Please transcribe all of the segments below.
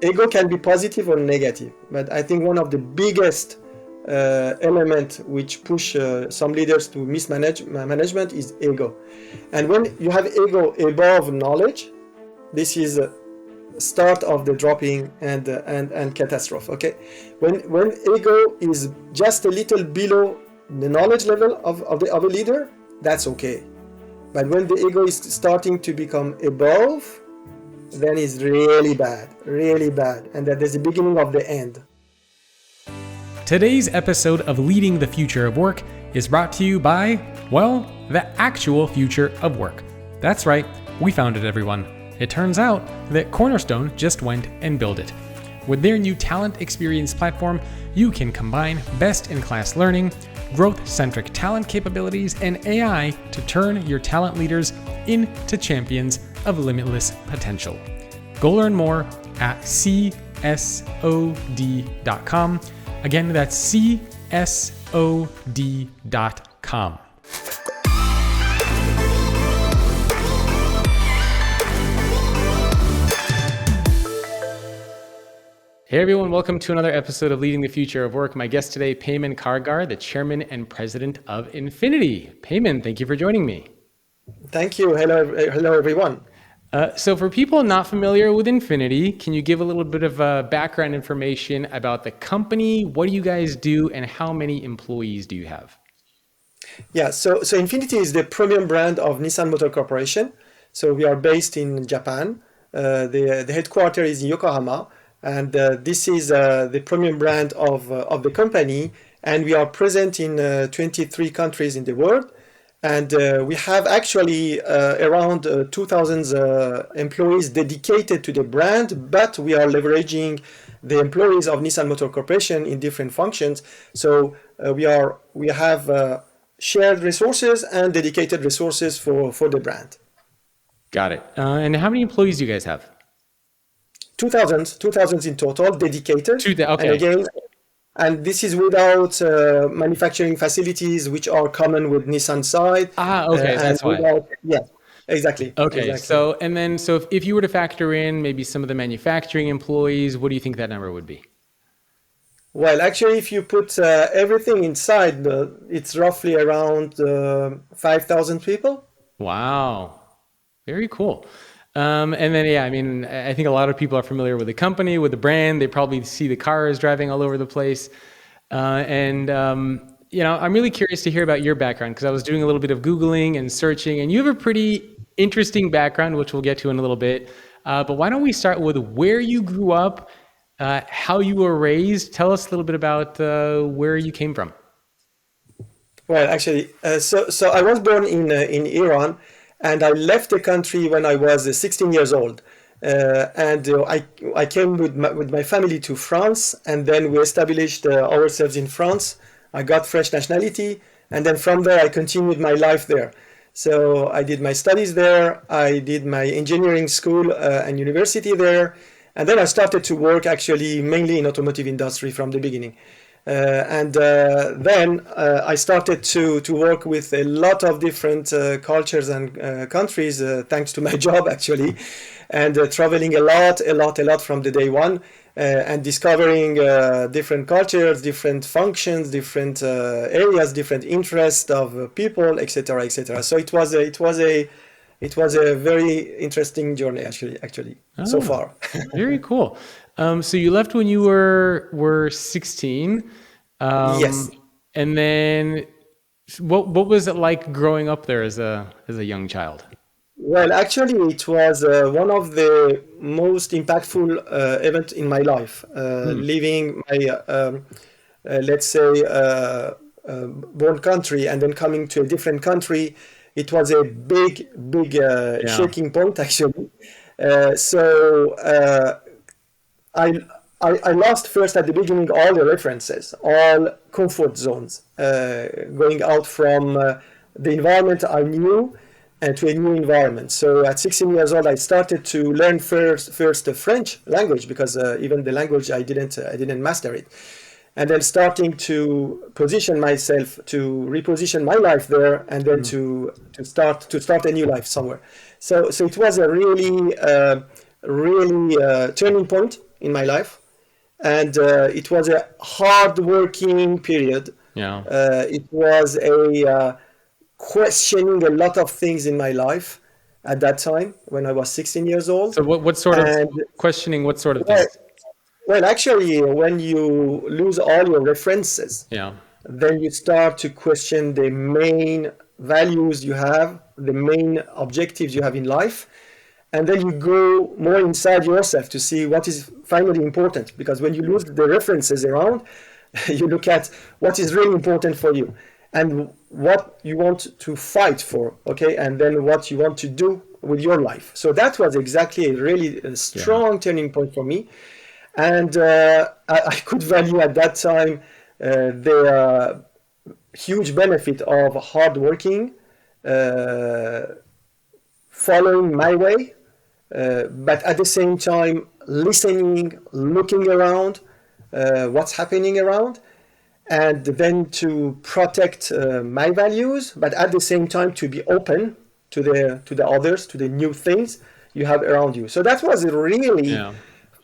ego can be positive or negative, but I think one of the biggest element which push some leaders to mismanagement is ego. And when you have ego above knowledge, this is start of the dropping and catastrophe. Okay, when ego is just a little below the knowledge level of a leader, that's okay. But when the ego is starting to become above, then it's really bad, and that is the beginning of the end. Today's episode of Leading the Future of Work is brought to you by, well, the actual future of work. That's right, we found it, everyone. It turns out that Cornerstone just went and built it. With their new talent experience platform, you can combine best-in-class learning, growth-centric talent capabilities, and AI to turn your talent leaders into champions of limitless potential. Go learn more at csod.com. Again, that's csod.com. Hey everyone, welcome to another episode of Leading the Future of Work. My guest today, Peyman Kargar, the chairman and president of INFINITI. Peyman, thank you for joining me. Thank you. Hello everyone. So for people not familiar with INFINITI, can you give a little bit of background information about the company? What do you guys do and how many employees do you have? Yeah, so INFINITI is the premium brand of Nissan Motor Corporation. So we are based in Japan. The headquarters is in Yokohama. And this is the premium brand of the company, and we are present in 23 countries in the world. And we have actually around 2,000 employees dedicated to the brand, but we are leveraging the employees of Nissan Motor Corporation in different functions. So we have shared resources and dedicated resources for the brand. Got it. And how many employees do you guys have? 2,000 in total, dedicated. Okay. And again, and this is without manufacturing facilities, which are common with Nissan side. Okay, that's why. Yeah, exactly. Okay, exactly. So if you were to factor in maybe some of the manufacturing employees, what do you think that number would be? Well, actually, if you put everything inside, it's roughly around 5,000 people. Wow, very cool. And then, yeah, I mean, I think a lot of people are familiar with the company, with the brand. They probably see the cars driving all over the place. I'm really curious to hear about your background because I was doing a little bit of Googling and searching, and you have a pretty interesting background, which we'll get to in a little bit. But why don't we start with where you grew up, how you were raised. Tell us a little bit about where you came from. Well, actually, so I was born in Iran. And I left the country when I was 16 years old. I came with my family to France, and then we established ourselves in France. I got French nationality, and then from there I continued my life there. So I did my studies there, I did my engineering school and university there, and then I started to work actually mainly in automotive industry from the beginning. Then I started to work with a lot of different cultures and countries thanks to my job actually, and traveling a lot from the day one and discovering different cultures, different functions, different areas, different interests of people, etc., etc. So it was a very interesting journey actually so far. Very cool. So you left when you were 16. Yes. And then what was it like growing up there as a young child? Well, actually, it was one of the most impactful events in my life. Leaving my, let's say, born country and then coming to a different country, it was a big shaking point actually. I lost first at the beginning all the references, all comfort zones, going out from the environment I knew and to a new environment. So at 16 years old, I started to learn first the French language because even the language I didn't master it, and then starting to position myself, to reposition my life there, and then to start a new life somewhere. So it was a really turning point in my life, and it was a hard working period. Yeah. It was a questioning a lot of things in my life at that time when I was 16 years old. So what sort of And questioning, what sort of well, things? well, actually, when you lose all your references, Yeah. then you start to question the main values you have, the main objectives you have in life. And then you go more inside yourself to see what is finally important. Because when you lose the references around, you look at what is really important for you and what you want to fight for, okay? And then what you want to do with your life. So that was exactly a really strong turning point for me. And I could value at that time the huge benefit of hard working, following my way, but at the same time listening, looking around, what's happening around, and then to protect my values, but at the same time to be open to the others, to the new things you have around you. So that was really, Yeah.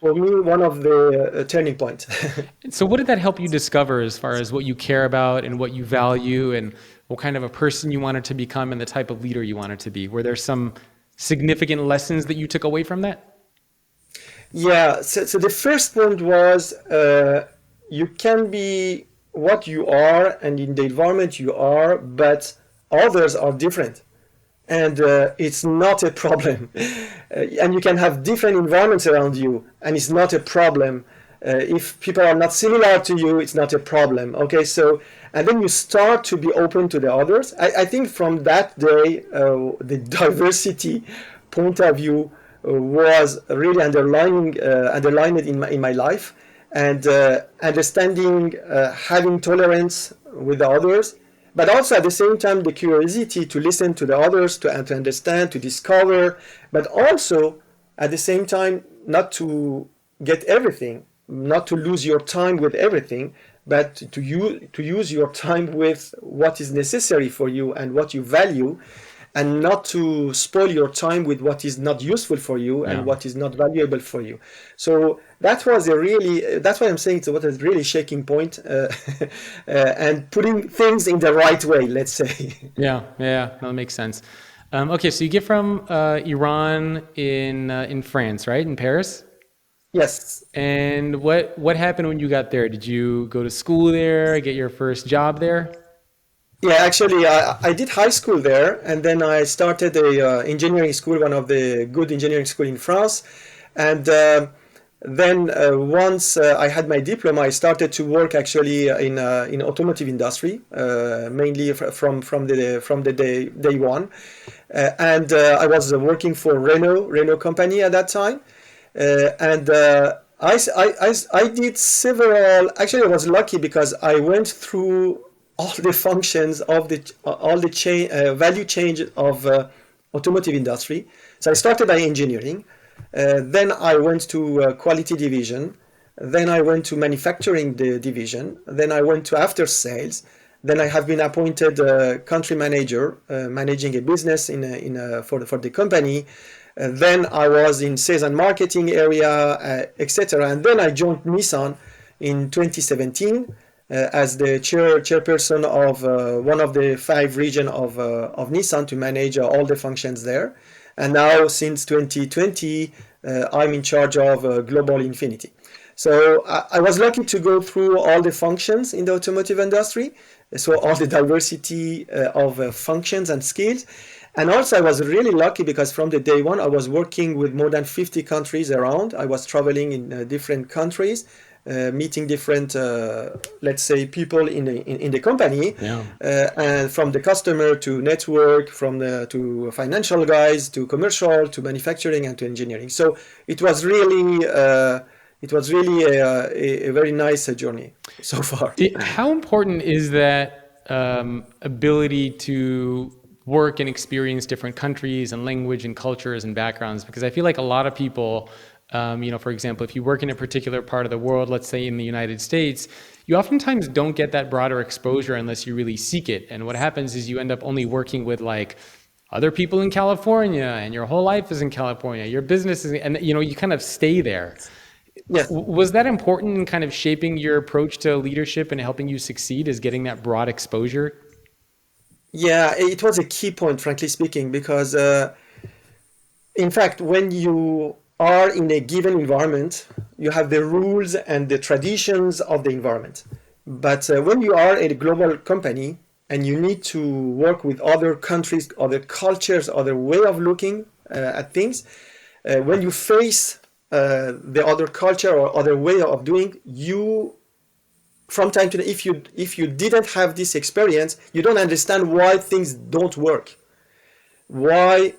for me, one of the turning points. So what did that help you discover as far as what you care about and what you value and what kind of a person you wanted to become and the type of leader you wanted to be? Were there some significant lessons that you took away from that? Yeah, so the first point was you can be what you are and in the environment you are, but others are different. And it's not a problem. And you can have different environments around you, and it's not a problem. If people are not similar to you, it's not a problem. Okay, so, and then you start to be open to the others. I think from that day, the diversity point of view was really underlined in my life, and understanding, having tolerance with the others, but also at the same time the curiosity to listen to the others, to understand, to discover, but also at the same time not to get everything, not to lose your time with everything, but to use your time with what is necessary for you and what you value, and not to spoil your time with what is not useful for you and what is not valuable for you. So that was that's why I'm saying it was a really shaking point, and putting things in the right way, let's say. Yeah, that makes sense. Okay, so you get from Iran in France, right? In Paris? Yes. And what happened when you got there? Did you go to school there, get your first job there? Yeah, actually, I did high school there, and then I started a engineering school, one of the good engineering school in France. And then once I had my diploma, I started to work actually in automotive industry, mainly from the day one. And I was working for Renault company at that time. And I did several. Actually, I was lucky because I went through all the functions of all the value change of automotive industry. So I started by engineering, then I went to quality division, then I went to manufacturing division, then I went to after sales, then I have been appointed country manager, managing a business for the company. Then I was in sales and marketing area, etc. And then I joined Nissan in 2017. As the chairperson of one of the 5 regions of Nissan to manage all the functions there. And now since 2020, I'm in charge of Global INFINITI. So I was lucky to go through all the functions in the automotive industry, so all the diversity of functions and skills. And also I was really lucky because from the day one, I was working with more than 50 countries around. I was traveling in different countries, meeting different, let's say, people in the company, and from the customer to network, to financial guys, to commercial, to manufacturing, and to engineering. So it was really a very nice journey so far. How important is that ability to work and experience different countries and language and cultures and backgrounds? Because I feel like a lot of people, for example, if you work in a particular part of the world, let's say in the United States, you oftentimes don't get that broader exposure unless you really seek it. And what happens is you end up only working with like other people in California, and your whole life is in California, your business is, and you kind of stay there. Yes. Was that important in kind of shaping your approach to leadership and helping you succeed, is getting that broad exposure? Yeah, it was a key point, frankly speaking, because in fact, when you are in a given environment, you have the rules and the traditions of the environment. But when you are a global company and you need to work with other countries, other cultures, other way of looking at things, when you face the other culture or other way of doing, you from time to time, if you didn't have this experience, you don't understand why things don't work, why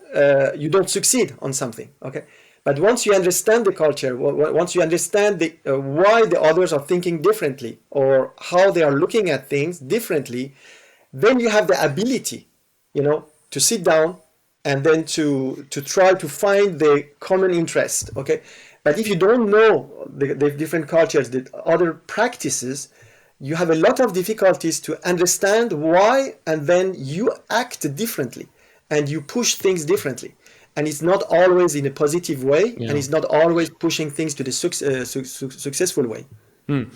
you don't succeed on something. Okay, but once you understand the culture, once you understand why the others are thinking differently or how they are looking at things differently, then you have the ability, to sit down and then to try to find the common interest. Okay, but if you don't know the different cultures, the other practices, you have a lot of difficulties to understand why, and then you act differently and you push things differently. And it's not always in a positive way, Yeah. and it's not always pushing things to the successful way. And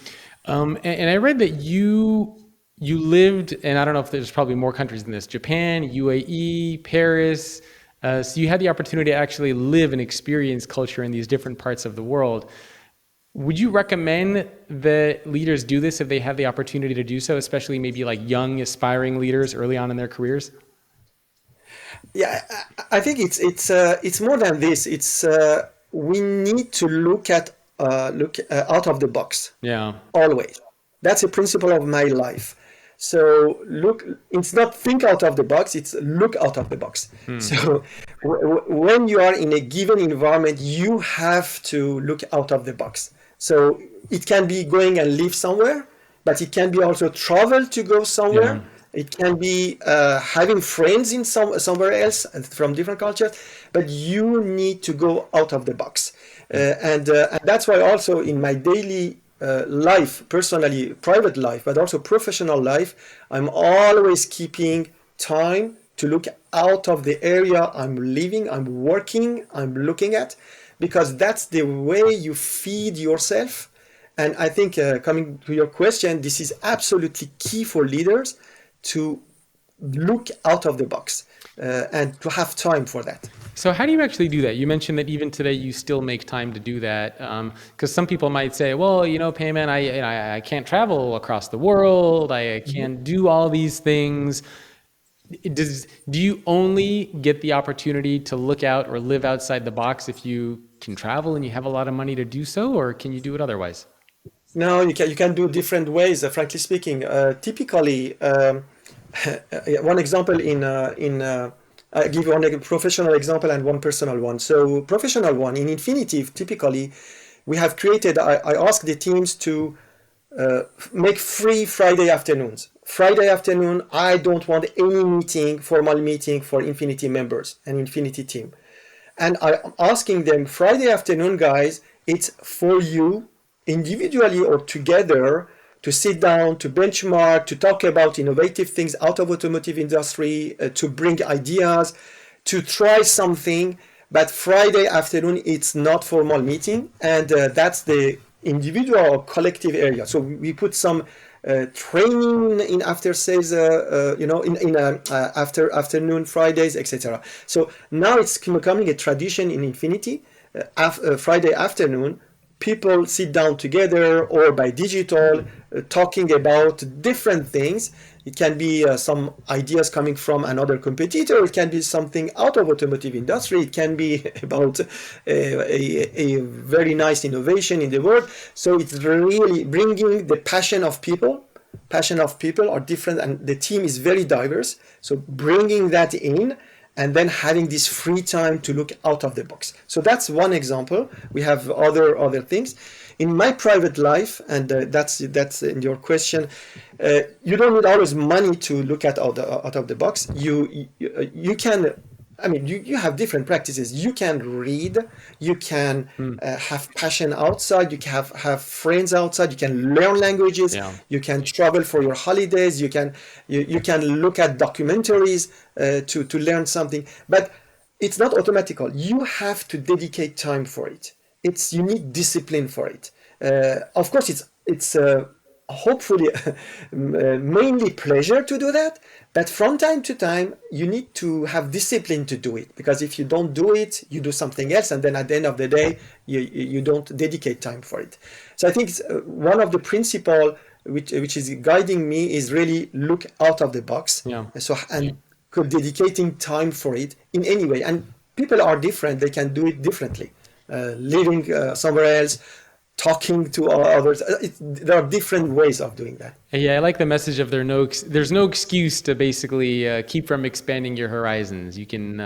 I read that you lived, and I don't know if there's probably more countries than this, Japan, UAE, Paris. So you had the opportunity to actually live and experience culture in these different parts of the world. Would you recommend that leaders do this if they have the opportunity to do so, especially maybe like young, aspiring leaders early on in their careers? Yeah, I think it's more than this. It's we need to look out of the box. Yeah. Always. That's a principle of my life. So it's not think out of the box, it's look out of the box. So when you are in a given environment, you have to look out of the box. So it can be going and live somewhere, but it can be also travel to go somewhere. Yeah. It can be having friends in somewhere else from different cultures, but you need to go out of the box. And that's why also in my daily life, personally, private life, but also professional life, I'm always keeping time to look out of the area I'm living, I'm working, I'm looking at, because that's the way you feed yourself. And I think coming to your question, this is absolutely key for leaders to look out of the box and to have time for that. So how do you actually do that? You mentioned that even today you still make time to do that, because some people might say, well, Peyman, I can't travel across the world, I can't do all these things. Do you only get the opportunity to look out or live outside the box if you can travel and you have a lot of money to do so, or can you do it otherwise? No, you can do different ways. Frankly speaking, typically, one example I give one professional example and one personal one. So professional one in INFINITI, typically, we have created. I ask the teams to make free Friday afternoons. Friday afternoon, I don't want any formal meeting for INFINITI members and INFINITI team. And I'm asking them, Friday afternoon, guys, it's for you individually or together to sit down, to benchmark, to talk about innovative things out of automotive industry, to bring ideas, to try something. But Friday afternoon, it's not formal meeting, and that's the individual or collective area. So we put some training in after sales, after afternoon Fridays, etc. So now it's becoming a tradition in INFINITI. Friday afternoon, people sit down together or by digital, talking about different things. It can be some ideas coming from another competitor. It can be something out of automotive industry. It can be about a very nice innovation in the world. So it's really bringing the passion of people. Passion of people are different, and the team is very diverse. So bringing that in, and then having this free time to look out of the box. So that's one example. We have other things. In my private life, and that's in your question, you don't need always money to look out of the box. You can, you have different practices. You can read, you can have passion outside, you can have friends outside, you can learn languages, you can travel for your holidays, you can look at documentaries to learn something. But it's not automatical. You have to dedicate time for it. you need discipline for it. Of course, it's hopefully mainly pleasure to do that, but from time to time you need to have discipline to do it, because if you don't do it, you do something else, and then at the end of the day you don't dedicate time for it. So I think it's, one of the principle which is guiding me is really look out of the box. Yeah. So and dedicating time for it in any way, and people are different, they can do it differently, living somewhere else, talking to others. There are different ways of doing that. Yeah, I like the message of there's no excuse to basically keep from expanding your horizons. You can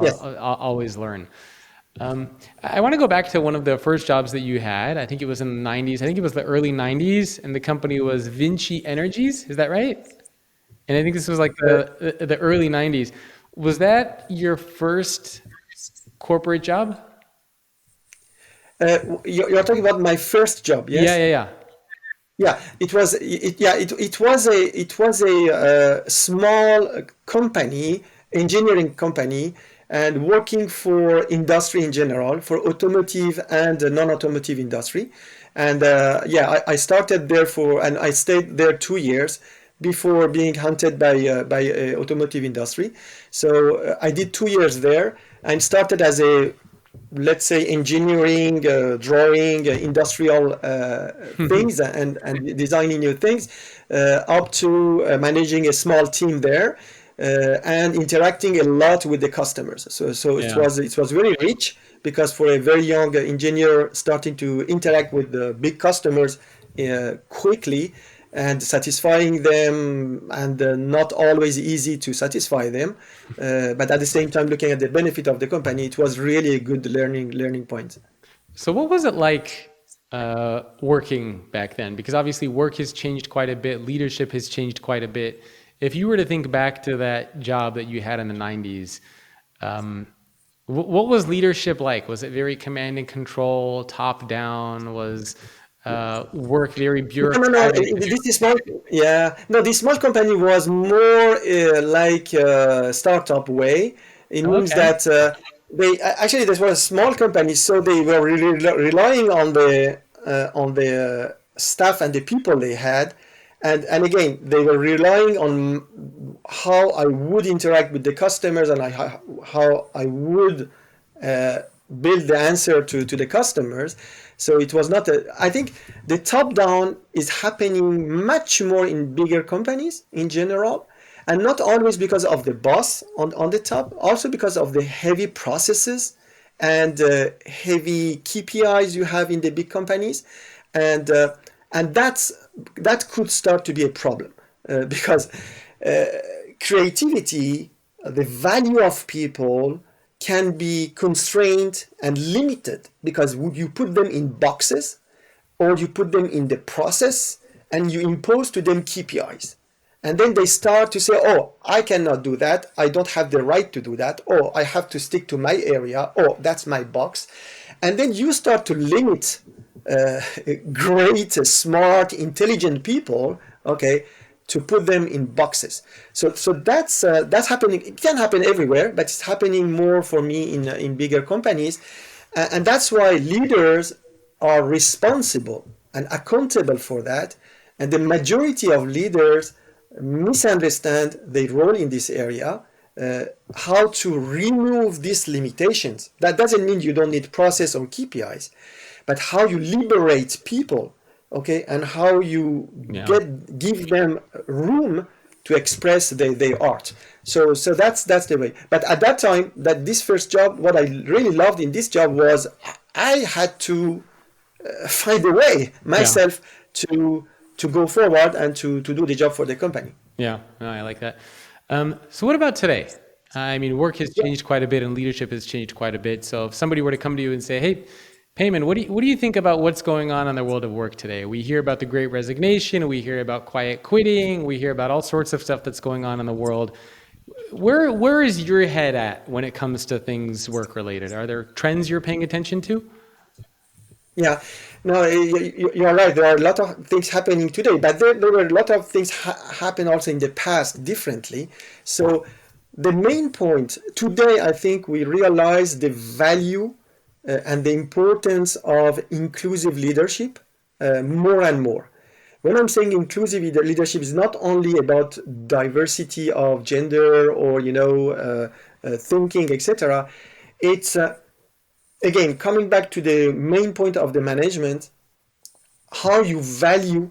Yes. always learn. I want to go back to one of the first jobs that you had. I think it was in the 90s. I think it was the early 90s, and the company was Vinci Energies. Is that right? And I think this was like the early 90s. Was that your first corporate job? You're talking about my first job, yes? Yeah. Yeah, it was. It was a small company, engineering company, and working for industry in general, for automotive and non-automotive industry. And I started there and I stayed there 2 years before being hunted by automotive industry. So I did 2 years there and started as a, let's say, engineering, drawing, industrial things, and designing new things, up to managing a small team there, and interacting a lot with the customers. So Yeah. it was very rich, because for a very young engineer, starting to interact with the big customers quickly and satisfying them, and not always easy to satisfy them, but at the same time looking at the benefit of the company, it was really a good learning point. So what was it like working back then? Because obviously work has changed quite a bit, leadership has changed quite a bit. If you were to think back to that job that you had in the 90s, what was leadership like? Was it very command and control, top down? Was work very No. bureaucratic? This is small. Yeah, no. This small company was more like a startup way. It means Okay. that they actually, this was a small company, so they were really relying on the staff and the people they had, and again they were relying on how I would interact with the customers, and how I would build the answer to the customers. So it was not I think the top down is happening much more in bigger companies in general, and not always because of the boss on the top, also because of the heavy processes and heavy KPIs you have in the big companies, and that could start to be a problem, because creativity, the value of people, can be constrained and limited, because you put them in boxes, or you put them in the process, and you impose to them KPIs. And then they start to say, oh, I cannot do that, I don't have the right to do that, or I have to stick to my area, or that's my box. And then you start to limit great, smart, intelligent people, okay, to put them in boxes. So that's happening. It can happen everywhere, but it's happening more for me in bigger companies, and that's why leaders are responsible and accountable for that. And the majority of leaders misunderstand their role in this area, how to remove these limitations. That doesn't mean you don't need process or KPIs, but how you liberate people, okay, and how you give them room to express their art. So that's the way. But at that time, this first job, what I really loved in this job was I had to find a way myself to go forward and to do the job for the company. Yeah, no, I like that. So what about today? I mean, work has changed quite a bit and leadership has changed quite a bit. So if somebody were to come to you and say, hey, Peyman, what do you think about what's going on in the world of work today? We hear about the Great Resignation, we hear about quiet quitting, we hear about all sorts of stuff that's going on in the world. Where is your head at when it comes to things work related? Are there trends you're paying attention to? Yeah, no, you're right. There are a lot of things happening today, but there were a lot of things happen also in the past differently. So the main point today, I think we realize the value and the importance of inclusive leadership more and more. When I'm saying inclusive leadership is not only about diversity of gender or thinking, etc. It's again coming back to the main point of the management, how you value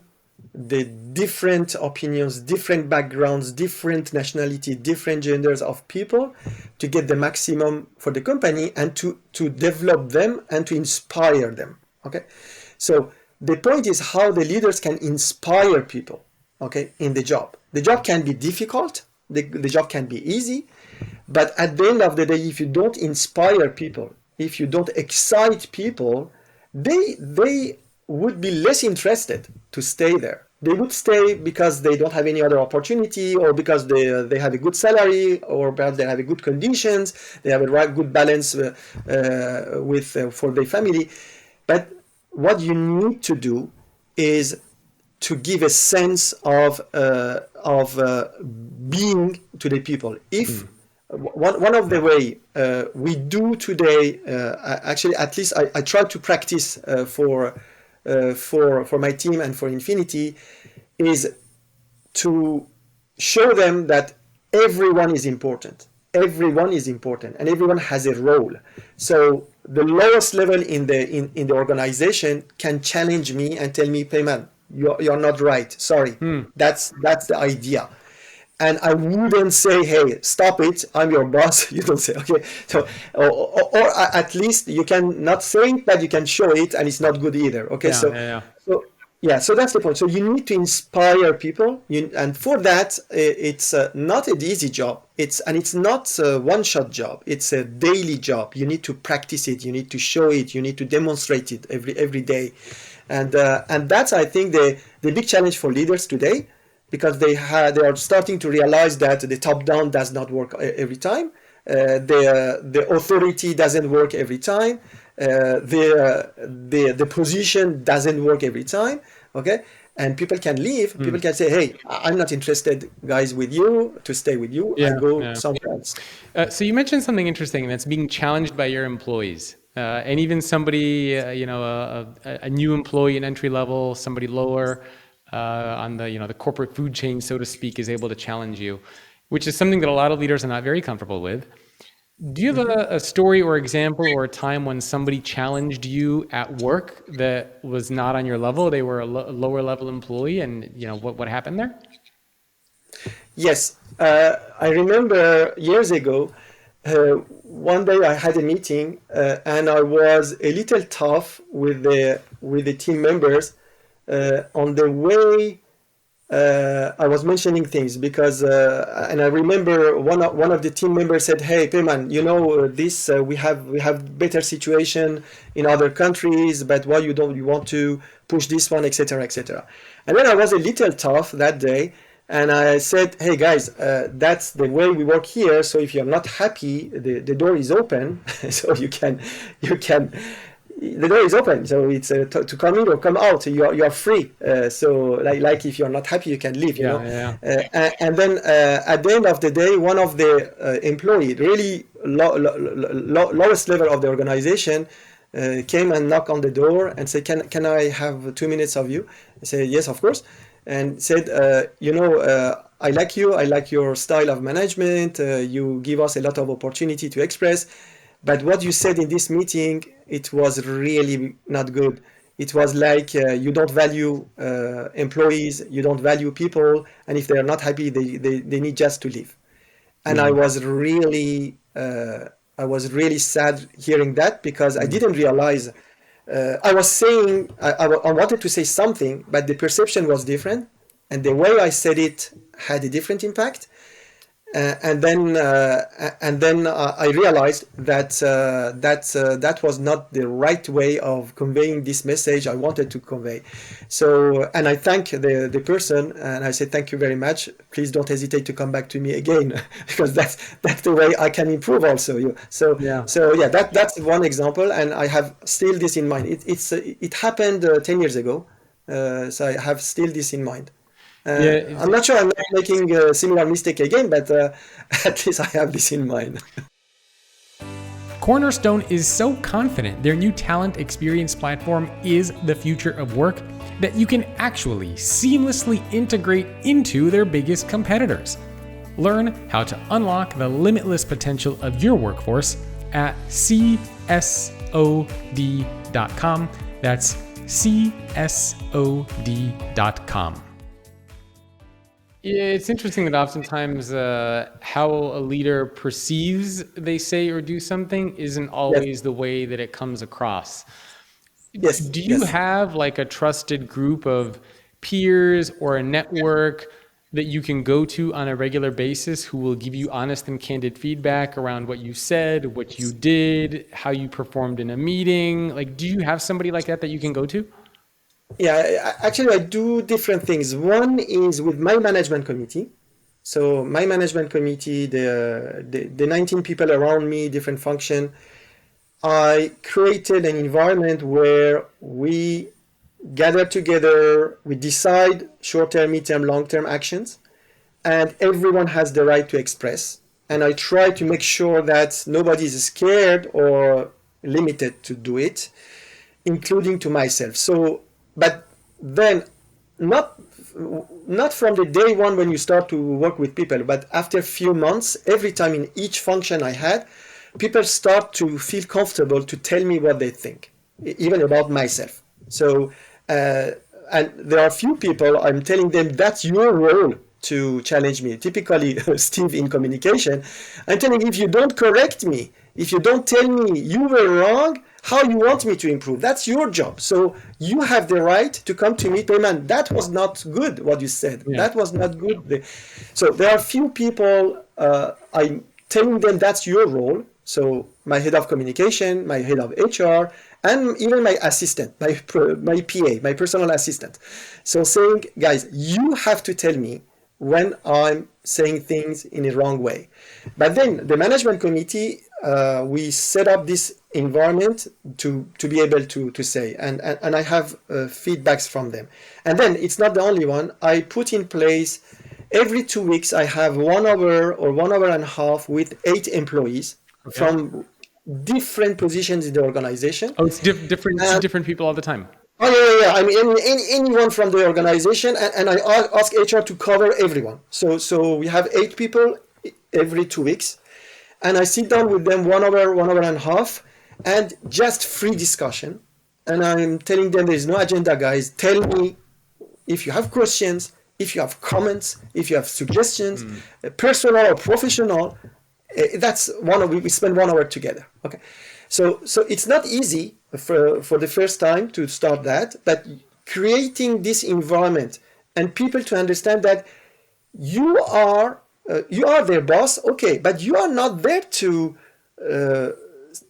the different opinions, different backgrounds, different nationality, different genders of people to get the maximum for the company and to develop them and to inspire them. Okay, so the point is how the leaders can inspire people, okay, in the job. The job can be difficult, the job can be easy, but at the end of the day, if you don't inspire people, if you don't excite people, they would be less interested to stay there. They would stay because they don't have any other opportunity, or because they have a good salary, or perhaps they have a good conditions, they have a good balance for their family. But what you need to do is to give a sense of being to the people. If one of the way we do today, actually, at least I try to practice for my team and for INFINITI, is to show them that everyone is important. Everyone is important, and everyone has a role. So the lowest level in the organization can challenge me and tell me, Peyman, you're not right. Sorry, that's the idea. And I wouldn't say, hey, stop it, I'm your boss. You don't say, okay. So, or at least you can not say it, but you can show it, and it's not good either. Okay, so that's the point. So you need to inspire people, and for that, it's not an easy job. It's not a one-shot job. It's a daily job. You need to practice it. You need to show it. You need to demonstrate it every day, and that's, I think, the big challenge for leaders today. Because they are starting to realize that the top-down does not work every time. The authority doesn't work every time. The position doesn't work every time. Okay, and people can leave. People can say, "Hey, I'm not interested, guys, with you to stay with you, and go somewhere else." So you mentioned something interesting, and that's being challenged by your employees. And even somebody, a new employee, an entry level, somebody lower. On the corporate food chain, so to speak, is able to challenge you, which is something that a lot of leaders are not very comfortable with. Do you have a story or example or a time when somebody challenged you at work that was not on your level? They were a lower level employee, and what happened there? Yes, I remember years ago. One day I had a meeting, and I was a little tough with the team members. On the way I was mentioning things, because and I remember one of the team members said, "Hey, Peyman, this we have better situation in other countries, but why you want to push this one, etc., etc." And then I was a little tough that day, and I said, "Hey guys, that's the way we work here. So if you're not happy, the door is open, so you can." The door is open, so it's to come in or come out. You are free. So like if you're not happy, you can leave. And then at the end of the day, one of the employee, really lowest level of the organization, came and knocked on the door and said, "Can I have 2 minutes of you?" I said, "Yes, of course." And said, "I like you. I like your style of management. You give us a lot of opportunity to express. But what you said in this meeting, it was really not good. It was like you don't value employees, you don't value people, and if they are not happy, they need just to leave." And I was really sad hearing that, because I didn't realize. I was saying I wanted to say something, but the perception was different, and the way I said it had a different impact. And then I realized that that was not the right way of conveying this message I wanted to convey. So, and I thank the person, and I said, "Thank you very much. Please don't hesitate to come back to me again," because that's the way I can improve also. So that's one example, and I have still this in mind. It happened 10 years ago, so I have still this in mind. I'm not sure I'm not making a similar mistake again, but at least I have this in mind. Cornerstone is so confident their new talent experience platform is the future of work that you can actually seamlessly integrate into their biggest competitors. Learn how to unlock the limitless potential of your workforce at csod.com. That's csod.com. It's interesting that oftentimes how a leader perceives they say or do something isn't always the way that it comes across. Yes. Do you have like a trusted group of peers or a network that you can go to on a regular basis who will give you honest and candid feedback around what you said, what you did, how you performed in a meeting? Like, do you have somebody like that you can go to? Yeah, actually, I do different things. One is with my management committee. So my management committee, the 19 people around me, different function, I created an environment where we gather together, we decide short-term, mid-term, long-term actions, and everyone has the right to express. And I try to make sure that nobody is scared or limited to do it, including to myself. So, but then not from the day one when you start to work with people, but after a few months, every time in each function I had, people start to feel comfortable to tell me what they think, even about myself. So, and there are a few people I'm telling them that's your role to challenge me. Typically, Steve in communication, I'm telling if you don't correct me, if you don't tell me you were wrong, how you want me to improve, that's your job. So you have the right to come to me, Peyman, that was not good what you said. Yeah. That was not good. So there are a few people, I'm telling them that's your role. So my head of communication, my head of HR, and even my assistant, my PA, my personal assistant. So saying, guys, you have to tell me when I'm saying things in a wrong way. But then the management committee, we set up this environment to be able to say, and I have feedbacks from them. And then it's not the only one. I put in place every 2 weeks, I have 1 hour or 1 hour and a half with 8 employees. Okay. From different positions in the organization. Oh, it's different people all the time. Oh yeah. I mean, anyone from the organization, and I ask HR to cover everyone. So we have 8 people every 2 weeks, and I sit down with them 1 hour, 1 hour and a half, and just free discussion. And I'm telling them there is no agenda, guys. Tell me if you have questions, if you have comments, if you have suggestions, personal or professional. That's we spend 1 hour together. Okay, so it's not easy for the first time to start that, but creating this environment and people to understand that you are their boss, okay, but you are not there to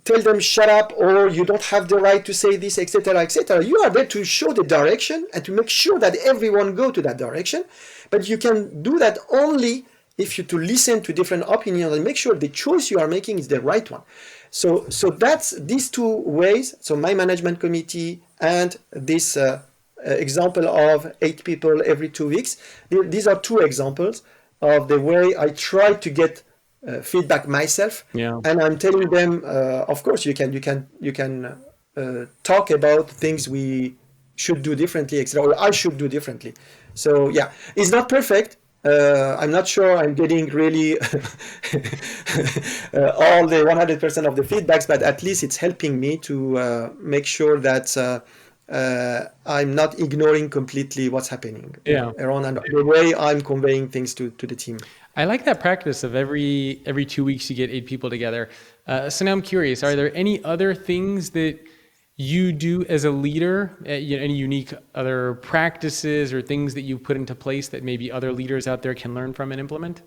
tell them shut up or you don't have the right to say this, etc., etc. You are there to show the direction and to make sure that everyone go to that direction, but you can do that only if you to listen to different opinions and make sure the choice you are making is the right one. So that's these 2 ways. So my management committee and this example of 8 people every 2 weeks. These are 2 examples of the way I try to get feedback myself. Yeah. And I'm telling them, of course, you can talk about things we should do differently, etc., or I should do differently. So yeah, it's not perfect. I'm not sure I'm getting really all the 100% of the feedbacks, but at least it's helping me to make sure that I'm not ignoring completely what's happening around and the way I'm conveying things to the team. I like that practice of every 2 weeks you get 8 people together. So now I'm curious, are there any other things that you do as a leader, any unique other practices or things that you put into place that maybe other leaders out there can learn from and implement?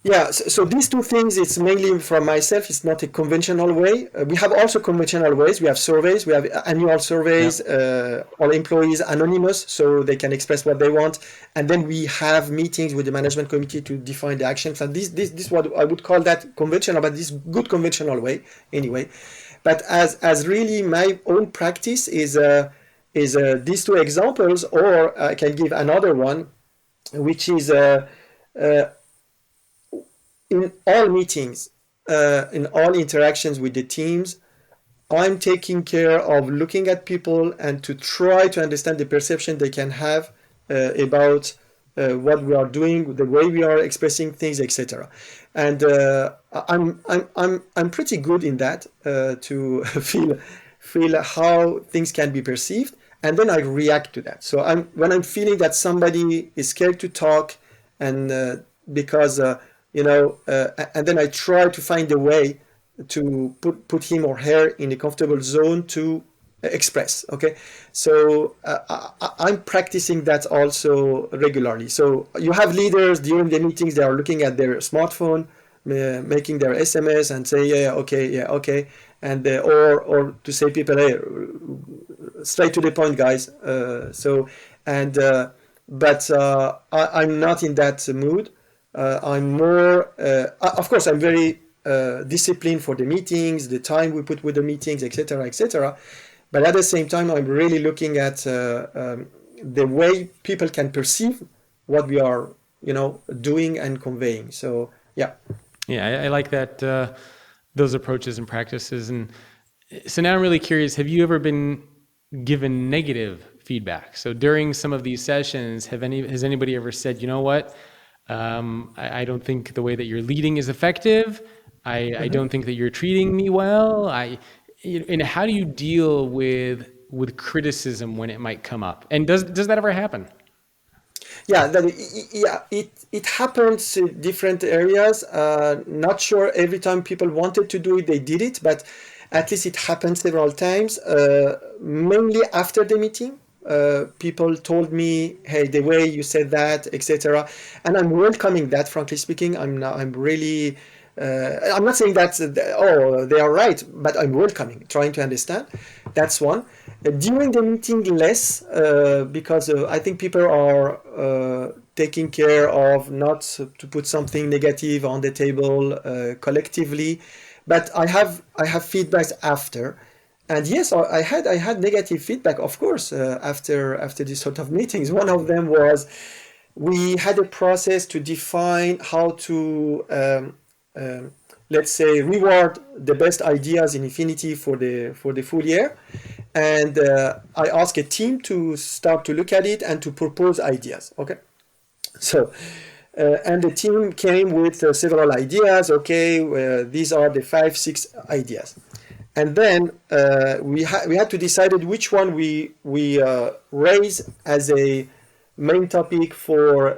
Yeah, so these 2 things, it's mainly from myself. It's not a conventional way. We have also conventional ways. We have surveys. We have annual surveys. All employees anonymous, so they can express what they want. And then we have meetings with the management committee to define the actions. And this what I would call that conventional, but this good conventional way anyway. But as really my own practice is these 2 examples, or I can give another one, which is in all meetings, in all interactions with the teams, I'm taking care of looking at people and to try to understand the perception they can have about what we are doing, the way we are expressing things, etc. And I'm pretty good in that to feel how things can be perceived, and then I react to that. So when I'm feeling that somebody is scared to talk, and because and then I try to find a way to put him or her in a comfortable zone to express. Okay, so I'm practicing that also regularly. So you have leaders during the meetings, they are looking at their smartphone, making their SMS and say yeah okay, and or to say people, hey, straight to the point, guys. I'm not in that mood. I'm more of course I'm very disciplined for the meetings, the time we put with the meetings, etc. But at the same time, I'm really looking at the way people can perceive what we are, doing and conveying. So yeah. Yeah, I like that, those approaches and practices. And so now I'm really curious, have you ever been given negative feedback? So during some of these sessions, has anybody ever said, you know what, I don't think the way that you're leading is effective. I don't think that you're treating me well. And how do you deal with criticism when it might come up? And does that ever happen? Yeah, it happens in different areas. Not sure every time people wanted to do it, they did it, but at least it happened several times. Mainly after the meeting, people told me, "Hey, the way you said that, etc." And I'm welcoming that. Frankly speaking, I'm really. I'm not saying that they are right, but I'm welcoming, trying to understand. That's one. During the meeting, less because I think people are taking care of not to put something negative on the table collectively. But I have feedbacks after, and yes, I had negative feedback, of course, after these sort of meetings. One of them was we had a process to define how to let's say reward the best ideas in INFINITI for the full year, and I asked a team to start to look at it and to propose ideas. Okay, so and the team came with several ideas. Okay, these are the 5-6 ideas, and then we had to decide which one we raise as a main topic for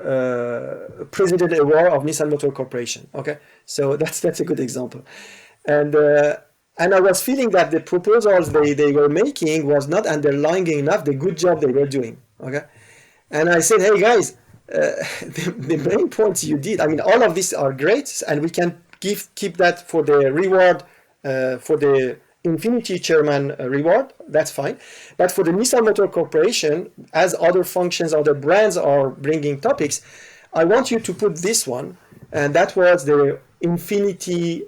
President Award of Nissan Motor Corporation. Okay, so that's a good example, and I was feeling that the proposals they were making was not underlying enough the good job they were doing. Okay, and I said, hey guys, the main points you did, I mean, all of these are great, and we can keep that for the reward for the INFINITI chairman reward, that's fine. But for the Nissan Motor Corporation, as other functions, other brands are bringing topics, I want you to put this one, and that was the INFINITI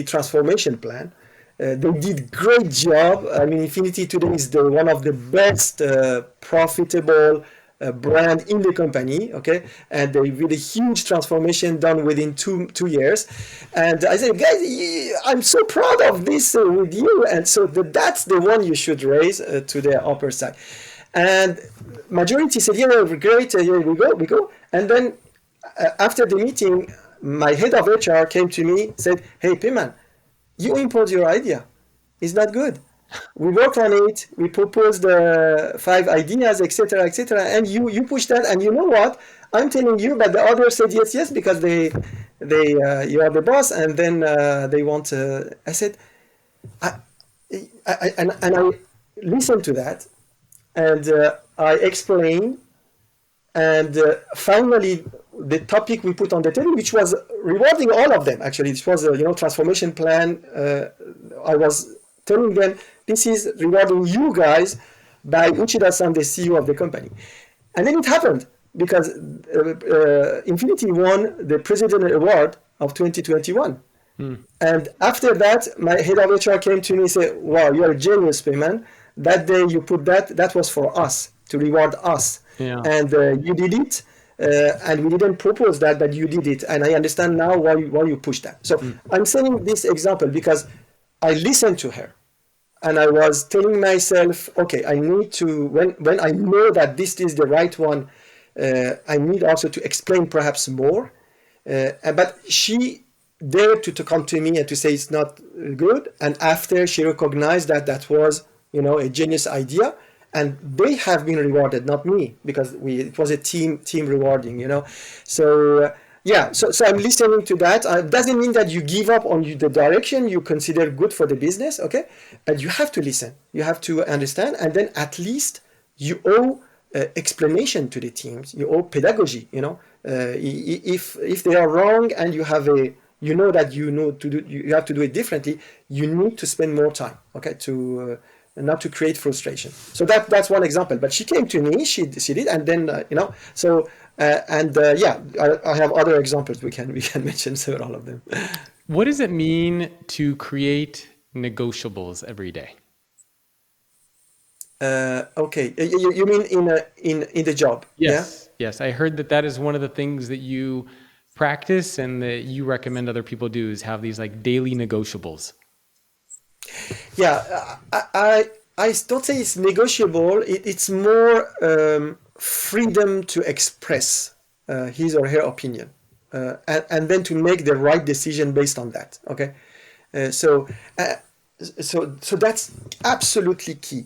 transformation plan. They did great job. I mean, INFINITI today is one of the best profitable brand in the company, okay, and they did a huge transformation done within two years. And I said, guys, I'm so proud of this with you, and so that's the one you should raise to the upper side. And majority said, yeah, great, here we go. And then after the meeting, my head of HR came to me, said, hey, Peyman, you impose your idea. It's not good. We worked on it. We proposed 5 ideas, etc., and you push that. And you know what? I'm telling you, but the others said yes, because they you are the boss, and then they want. I said, I listened to that, and I explained, and finally the topic we put on the table, which was rewarding all of them. Actually, this was a transformation plan. I was telling them, this is rewarding you guys by Uchida-san, the CEO of the company. And then it happened, because INFINITI won the President Award of 2021. And after that, my head of HR came to me and said, wow, you're a genius, Peyman. That day you put that was for us, to reward us. Yeah. And you did it. and we didn't propose that, but you did it, and I understand now why you pushed that. So I'm saying this example because I listened to her, and I was telling myself, okay, I need to, when I know that this is the right one, I need also to explain perhaps more. But she dared to come to me and to say it's not good. And after she recognized that that was, a genius idea, and they have been rewarded, not me, because it was a team rewarding, So yeah, so I'm listening to that. Doesn't mean that you give up on the direction you consider good for the business, okay? But you have to listen. You have to understand, and then at least you owe explanation to the teams. You owe pedagogy. If they are wrong and you have that you have to do it differently, you need to spend more time, okay, to not to create frustration. So that's one example. But she came to me, she did, and then so yeah, I have other examples. We can mention several of them. What does it mean to create negotiables every day? Okay, you mean in the job? Yes, yeah? Yes. I heard that is one of the things that you practice and that you recommend other people do, is have these like daily negotiables. Yeah, I don't say it's negotiable. It's more freedom to express his or her opinion, and then to make the right decision based on that. Okay, so that's absolutely key.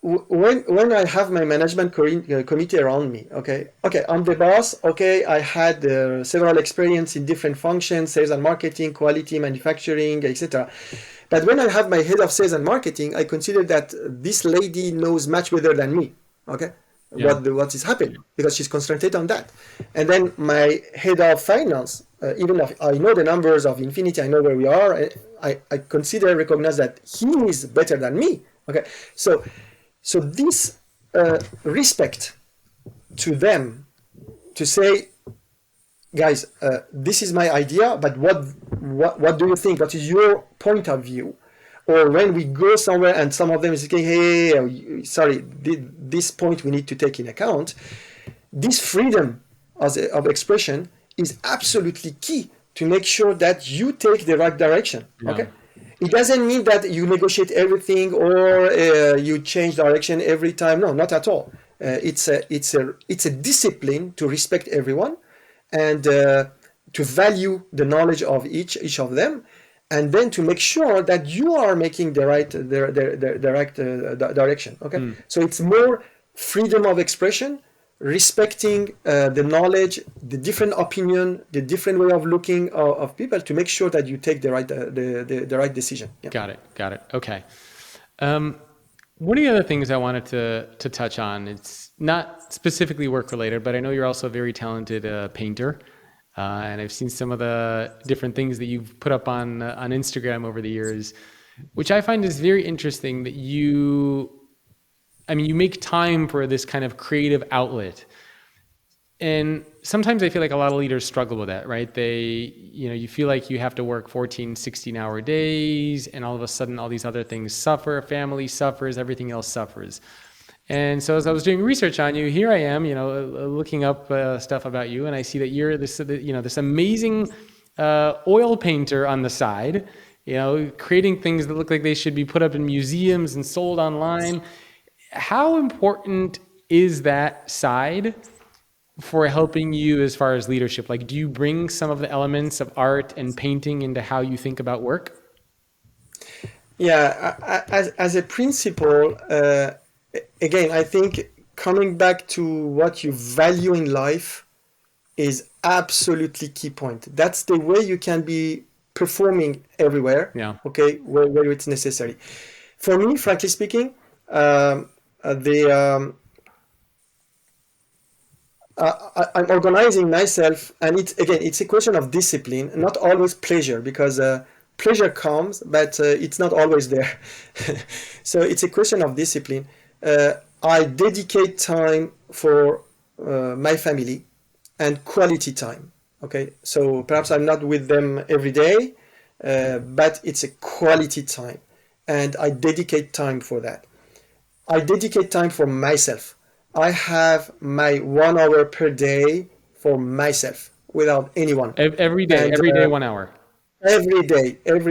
When I have my management committee around me, okay, I'm the boss. Okay, I had several experience in different functions: sales and marketing, quality, manufacturing, etc. But when I have my head of sales and marketing, I consider that this lady knows much better than me. Okay, yeah. What is happening, because she's concentrated on that. And then my head of finance, even if I know the numbers of INFINITI, I know where we are. I recognize that he is better than me. Okay, so this respect to them, to say, guys, this is my idea, but what do you think? What is your point of view? Or when we go somewhere and some of them is saying, hey, sorry, this point we need to take in account. This freedom of expression is absolutely key to make sure that you take the right direction. Yeah. Okay. It doesn't mean that you negotiate everything or you change direction every time. No, not at all. It's a discipline to respect everyone and to value the knowledge of each of them, and then to make sure that you are making the right direction. Okay, so it's more freedom of expression, respecting the knowledge, the different opinion, the different way of looking of people, to make sure that you take the right decision. Yeah. Got it. Okay. One of the other things I wanted to touch on, it's not specifically work related, but I know you're also a very talented painter, and I've seen some of the different things that you've put up on Instagram over the years, which I find is very interesting. That you make time for this kind of creative outlet. And sometimes I feel like a lot of leaders struggle with that, right? You feel like you have to work 14, 16-hour days, and all of a sudden all these other things suffer, family suffers, everything else suffers. And so as I was doing research on you, here I am, looking up stuff about you, and I see that you're this amazing oil painter on the side, creating things that look like they should be put up in museums and sold online. How important is that side for helping you as far as leadership? Like, do you bring some of the elements of art and painting into how you think about work? Yeah, as a principle, again, I think coming back to what you value in life is absolutely key point. That's the way you can be performing everywhere. Yeah. Okay, where it's necessary. For me, frankly speaking, I'm organizing myself, and it's a question of discipline, not always pleasure, because pleasure comes, but it's not always there. So it's a question of discipline. I dedicate time for my family and quality time. Okay, so perhaps I'm not with them every day, but it's a quality time, and I dedicate time for that. I dedicate time for myself. I have my 1 hour per day for myself without anyone. Every day, And every day, 1 hour. every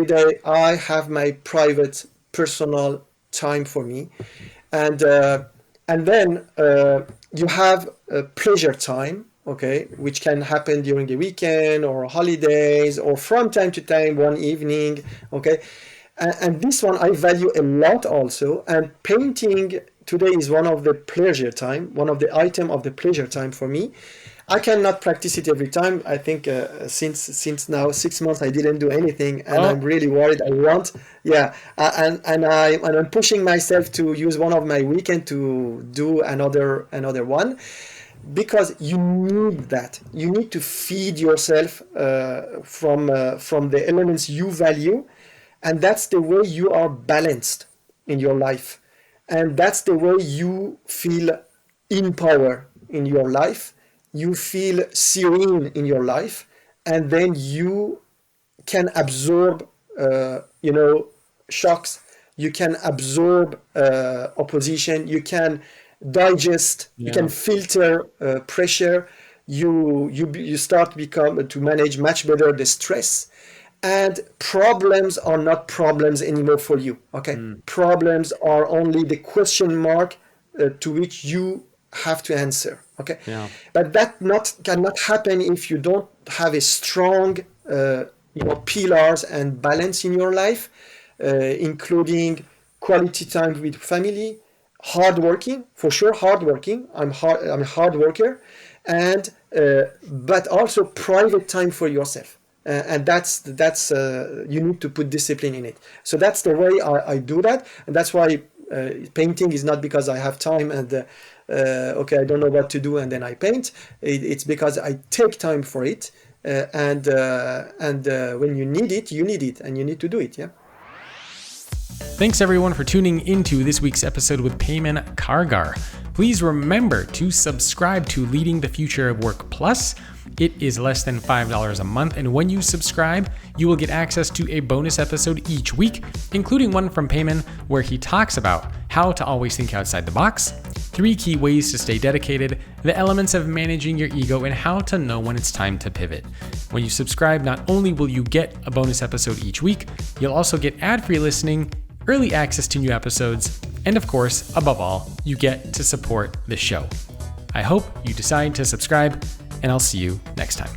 day, I have my private, personal time for me, and then you have a pleasure time, okay, which can happen during the weekend or holidays or from time to time, one evening, okay. And this one I value a lot also. And painting today is one of the pleasure time, one of the item of the pleasure time for me. I cannot practice it every time. I think since now 6 months I didn't do anything, and I'm Oh, really worried. I want, yeah, and I'm pushing myself to use one of my weekend to do another one, because you need that. You need to feed yourself from the elements you value, and that's the way you are balanced in your life, and that's the way you feel in power in your life. You feel serene in your life, and then you can absorb, shocks. You can absorb opposition. You can digest. You can yeah. filter pressure. You start become to manage much better the stress, and problems are not problems anymore for you. Okay, Mm, problems are only the question mark to which you have to answer. Okay, yeah. but that not cannot happen if you don't have a strong pillars and balance in your life, including quality time with family, hard working, for sure, hard working. I'm a hard worker, and but also private time for yourself. And that's you need to put discipline in it. So that's the way I do that, and that's why painting is not because I have time and okay, I don't know what to do and then I paint. It's because I take time for it, and when you need it, and you need to do it. Yeah. Thanks everyone for tuning into this week's episode with Peyman Kargar. Please remember to subscribe to Leading the Future of Work Plus. It is less than $5 a month, and when you subscribe, you will get access to a bonus episode each week, including one from Peyman where he talks about how to always think outside the box, 3 key ways to stay dedicated, the elements of managing your ego, and how to know when it's time to pivot. When you subscribe, not only will you get a bonus episode each week, you'll also get ad-free listening, early access to new episodes, and of course, above all, you get to support the show. I hope you decide to subscribe, and I'll see you next time.